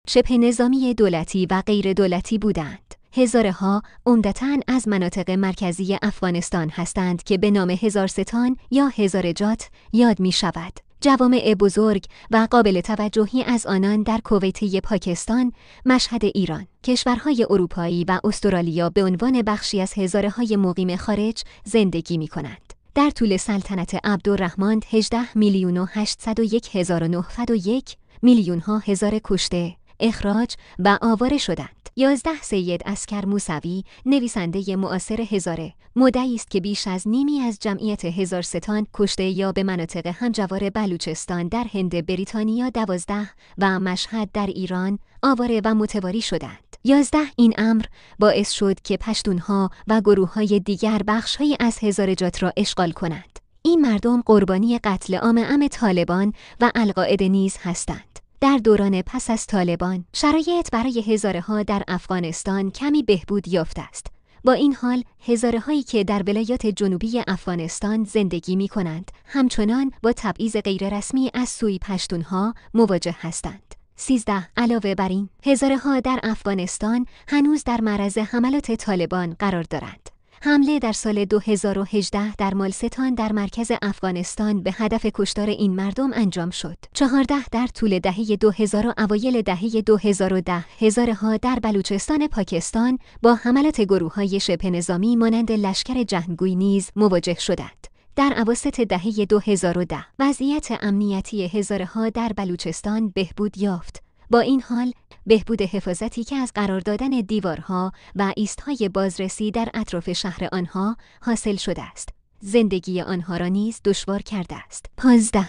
شبه نظامی دولتی و غیر دولتی بودند. هزاره‌ها عمدتاً از مناطق مرکزی افغانستان هستند که به نام هزارستان یا هزارجات یاد می شود. جوامع بزرگ و قابل توجهی از آنان در کویته پاکستان، مشهد ایران، کشورهای اروپایی و استرالیا به عنوان بخشی از هزاره‌های مقیم خارج زندگی می کنند. در طول سلطنت عبدالرحمن 18,801,901 میلیون‌ها هزار کشته، اخراج و آواره شدند. 11 سید عسکر موسوی، نویسنده معاصر هزاره، مدعی است که بیش از نیمی از جمعیت هزارستان کشته یا به مناطق همجوار بلوچستان در هند بریتانیا 12 و مشهد در ایران آواره و متواری شدند. 11 این امر باعث شد که پشتونها و گروه‌های دیگر بخش‌هایی از هزارجات را اشغال کنند. این مردم قربانی قتل عام طالبان و القاعده نیز هستند. در دوران پس از طالبان، شرایط برای هزاره‌ها در افغانستان کمی بهبود یافته است. با این حال، هزاره‌هایی که در ولایات جنوبی افغانستان زندگی می‌کنند، همچنان با تبعیض غیررسمی از سوی پشتونها مواجه هستند. 13 علاوه بر این، هزاره‌ها در افغانستان هنوز در معرض حملات طالبان قرار دارند. حمله در سال 2018 در مالستان در مرکز افغانستان به هدف کشتار این مردم انجام شد. 14 در طول دهه 2000 و اوایل دهه 2010 هزاره‌ها در بلوچستان پاکستان با حملات گروه‌های شبه نظامی مانند لشکر جهنگوی نیز مواجه شدند. در اواسط دهه 2010 وضعیت امنیتی هزاره‌ها در بلوچستان بهبود یافت. با این حال، بهبود حفاظتی که از قرار دادن دیوارها و ایست‌های بازرسی در اطراف شهر آنها حاصل شده است، زندگی آنها را نیز دشوار کرده است. 15